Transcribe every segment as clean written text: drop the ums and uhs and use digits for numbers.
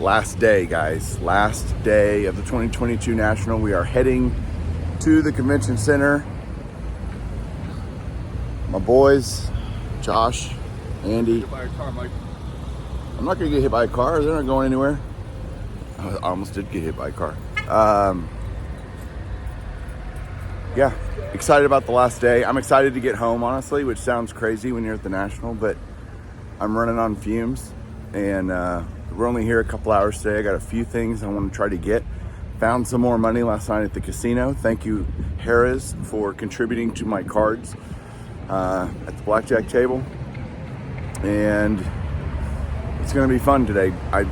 Last day, guys. Last day of the 2022 National. We are heading to the convention center. My boys, Josh, Andy. By a car, Mike. I'm not going to get hit by a car. They're not going anywhere. I almost did get hit by a car. Yeah, excited about the last day. I'm excited to get home, honestly, which sounds crazy when you're at the National, but I'm running on fumes, and we're only here a couple hours today. I got a few things I want to try to get. Found some more money last night at the casino. Thank you, Harris, for contributing to my cards at the blackjack table. And it's going to be fun today. I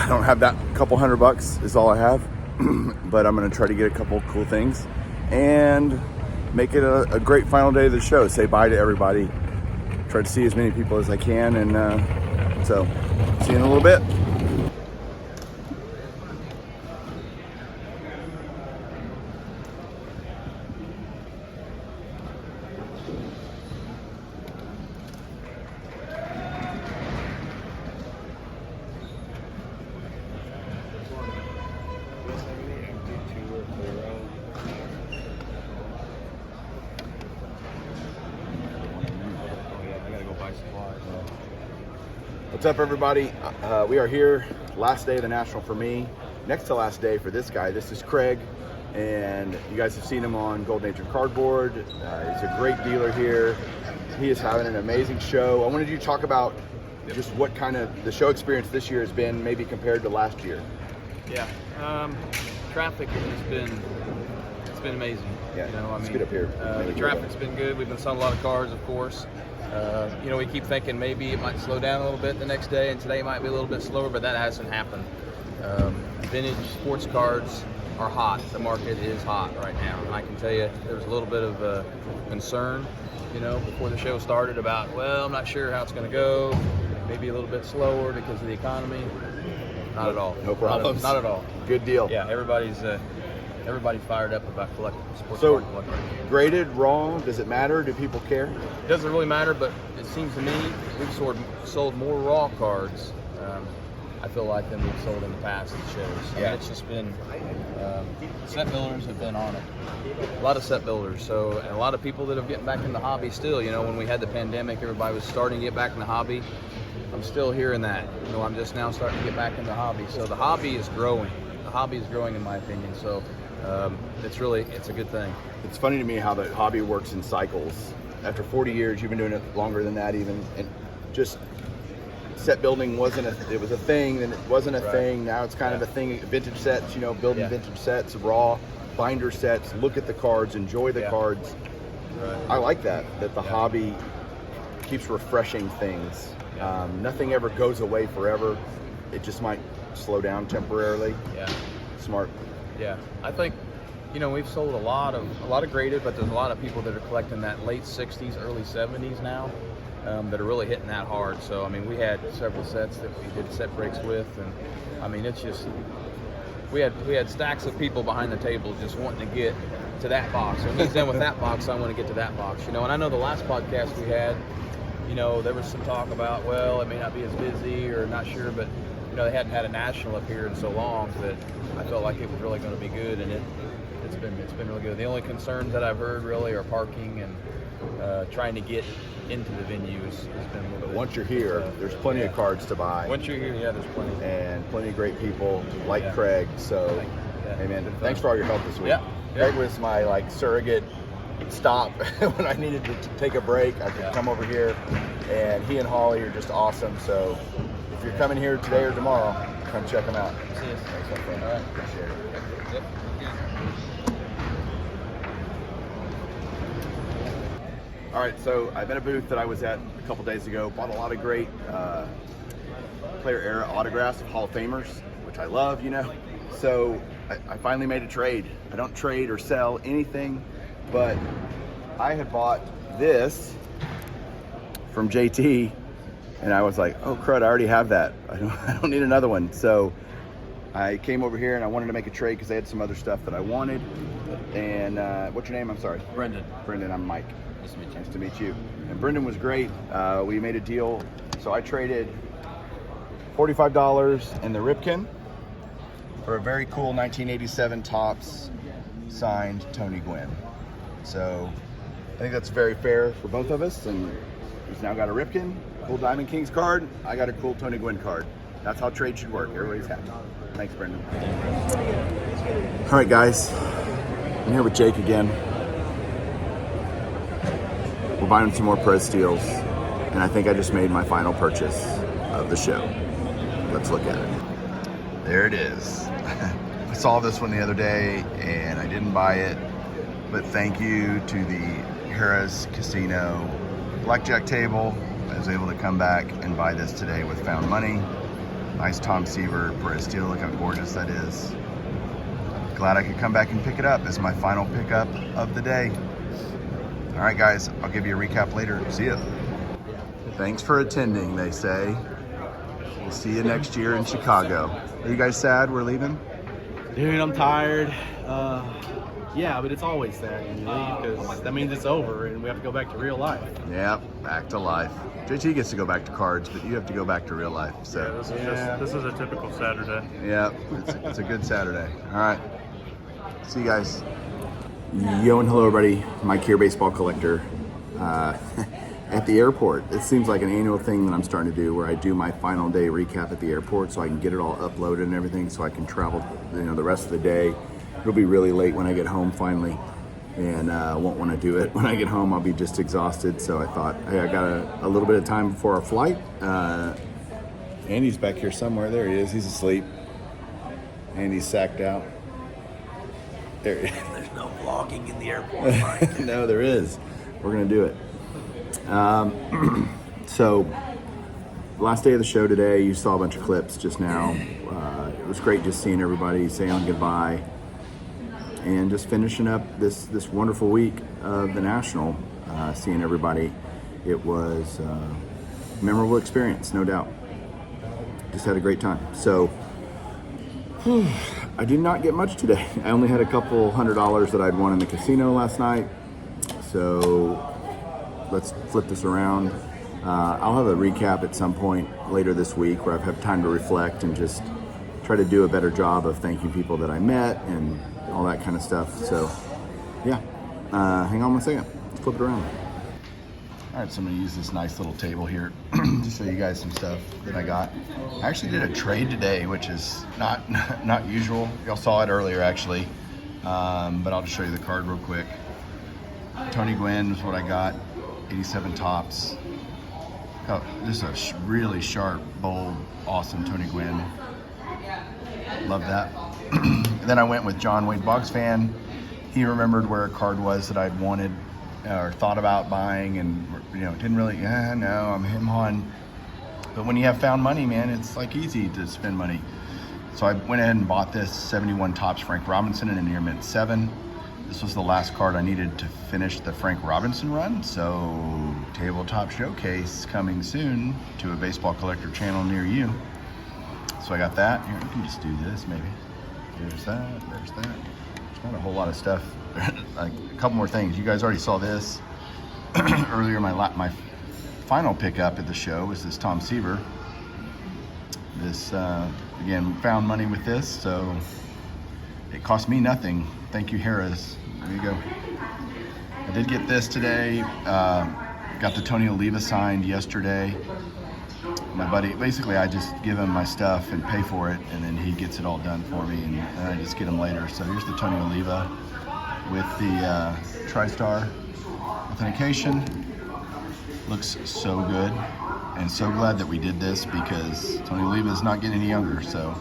don't have that couple $100 is all I have, but I'm going to try to get a couple cool things and make it a great final day of the show. Say bye to everybody. Try to see as many people as I can, and so see you in a little bit. What's up, everybody? We are here, last day of the National for me, next to last day for this guy. This is Craig, and you guys have seen him on Golden Age of Cardboard. He's a great dealer here. He is having an amazing show. I wanted you to talk about just what kind of the show experience this year has been, maybe compared to last year. Yeah, traffic has been amazing. Yeah, it's good up here. The traffic's been good. We've been selling a lot of cars, of course. We keep thinking maybe it might slow down a little bit the next day, and today might be a little bit slower, but that hasn't happened. Vintage sports cards are hot. The market is hot right now, and I can tell you there was a little bit of concern, before the show started about, well, I'm not sure how it's going to go, maybe a little bit slower because of the economy. Not at all. No problems. Not at all. Good deal. Yeah, everybody's fired up about collecting sports So, card collecting. graded, raw, does it matter? Do people care? It doesn't really matter, but it seems to me we've sold more raw cards, I feel like, than we've sold in the past at shows. I mean, it's just been, set builders have been on it. A lot of set builders, and a lot of people that are getting back in the hobby still. When we had the pandemic, everybody was starting to get back in the hobby. I'm still hearing that. I'm just now starting to get back in the hobby. So the hobby is growing. The hobby is growing, in my opinion. So it's a good thing. It's funny to me how the hobby works in cycles. After 40 years, you've been doing it longer than that even, and just set building it was a thing, then it wasn't a thing. Now it's kind of a thing. Vintage sets, building vintage sets, raw binder sets, look at the cards, enjoy the cards. Right. I like that the hobby keeps refreshing things. Nothing ever goes away forever. It just might slow down temporarily. Yeah. Smart. Yeah, I think, we've sold a lot of graded, but there's a lot of people that are collecting that late 60s, early 70s now, that are really hitting that hard. So, I mean, we had several sets that we did set breaks with, and I mean, it's just, we had stacks of people behind the table just wanting to get to that box. When he's done with that box, I want to get to that box, and I know the last podcast we had, there was some talk about, well, it may not be as busy or not sure, but they hadn't had a National up here in so long that I felt like it was really going to be good, and it's been really good. The only concerns that I've heard really are parking and trying to get into the venues has been a little bit. Once you're here, there's plenty of cards to buy. Once you're here, there's plenty. And plenty of great people like Craig. So, hey man, thanks for all your help this week. Yeah. Craig was my surrogate stop when I needed to take a break. I could come over here, and he and Holly are just awesome. So if you're coming here today or tomorrow, come check them out. See you. Thanks, my friend. All right. Appreciate it. Yep. All right, so I'm at a booth that I was at a couple days ago. Bought a lot of great player era autographs of Hall of Famers, which I love, So I finally made a trade. I don't trade or sell anything, but I had bought this from JT, and I was like, oh crud, I already have that. I don't need another one. So I came over here and I wanted to make a trade because they had some other stuff that I wanted. And what's your name? I'm sorry. Brendan. Brendan, I'm Mike. Nice to meet you. Nice to meet you. And Brendan was great. We made a deal. So I traded $45 in the Ripken for a very cool 1987 Topps signed Tony Gwynn. So I think that's very fair for both of us, and he's now got a Ripken, cool Diamond Kings card. I got a cool Tony Gwynn card. That's how trade should work. Everybody's happy. Thanks, Brendan. All right, guys. I'm here with Jake again. We're buying some more Perez Steels, and I think I just made my final purchase of the show. Let's look at it. There it is. I saw this one the other day, and I didn't buy it, but thank you to the Harrah's Casino blackjack table. I was able to come back and buy this today with found money. Nice Tom Seaver Perez Steel. Look how gorgeous that is. Glad I could come back and pick it up as my final pickup of the day. All right, guys, I'll give you a recap later. See ya. Thanks for attending, they say. We'll see you next year in Chicago. Are you guys sad we're leaving? Dude, I'm tired. Yeah, but it's always sad when you leave because that means it's over and we have to go back to real life. Yep, back to life. JT gets to go back to cards, but you have to go back to real life. So This is a typical Saturday. yeah, it's a good Saturday. All right, see you guys. Yo and hello everybody, Mike here, baseball collector. At the airport, it seems like an annual thing that I'm starting to do where I do my final day recap at the airport so I can get it all uploaded and everything so I can travel, the rest of the day. It'll be really late when I get home finally, and I won't want to do it. When I get home, I'll be just exhausted. So I thought, hey, I got a little bit of time before our flight. Andy's back here somewhere. There he is. He's asleep. Andy's sacked out. There he is. There's no vlogging in the airport, Mike. No, there is. We're going to do it. So, last day of the show today, you saw a bunch of clips just now. It was great just seeing everybody saying goodbye and just finishing up this wonderful week of the National, seeing everybody. It was a memorable experience, no doubt. Just had a great time. So, I did not get much today. I only had a couple $100 that I'd won in the casino last night. So, let's flip this around. I'll have a recap at some point later this week where I've had time to reflect and just try to do a better job of thanking people that I met and all that kind of stuff. So, yeah, hang on one second. Let's flip it around. All right, so I'm gonna use this nice little table here to show you guys some stuff that I got. I actually did a trade today, which is not usual. Y'all saw it earlier, actually, but I'll just show you the card real quick. Tony Gwynn was what I got. 87 Topps. Oh, just a really sharp, bold, awesome Tony Gwynn. Love that. Then I went with John Wade Boggs fan. He remembered where a card was that I'd wanted or thought about buying, and didn't really. No, I'm him on. But when you have found money, man, it's like easy to spend money. So I went ahead and bought this 71 Topps Frank Robinson in a near mint 7. This was the last card I needed to finish the Frank Robinson run. So tabletop showcase coming soon to a baseball collector channel near you. So I got that. Here, you can just do this maybe. There's that, there's that. There's not a whole lot of stuff. Like a couple more things. You guys already saw this earlier. My final pickup at the show was this Tom Seaver. This, again, found money with this, so it cost me nothing. Thank you, Harrah's. There you go. I did get this today. Got the Tony Oliva signed yesterday. My buddy, basically I just give him my stuff and pay for it, and then he gets it all done for me, and I just get them later. So here's the Tony Oliva with the TriStar authentication. Looks so good, and so glad that we did this because Tony Oliva is not getting any younger. So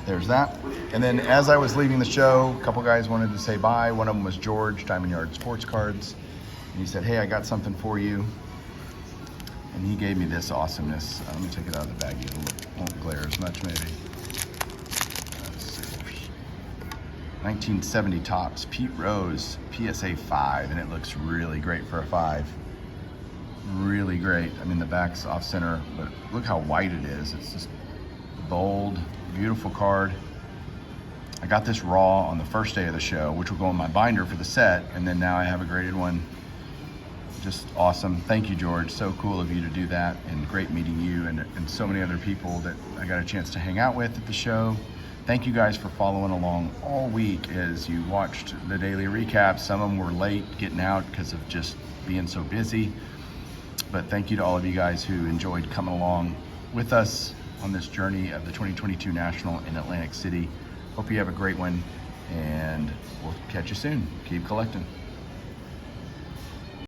there's that. And then as I was leaving the show, a couple guys wanted to say bye. One of them was George, Diamond Yard Sports Cards. And he said, hey, I got something for you. And he gave me this awesomeness. Let me take it out of the baggie. It won't glare as much, maybe. Let's see. 1970 Topps, Pete Rose, PSA 5. And it looks really great for a 5. Really great. I mean, the back's off center, but look how white it is. It's just bold, beautiful card. I got this raw on the first day of the show, which will go in my binder for the set, and then now I have a graded one just awesome. Thank you, George. So cool of you to do that, and great meeting you and so many other people that I got a chance to hang out with at the show. Thank you guys for following along all week as you watched the daily recaps. Some of them were late getting out because of just being so busy. But thank you to all of you guys who enjoyed coming along with us on this journey of the 2022 National in Atlantic City. Hope you have a great one, and we'll catch you soon. Keep collecting.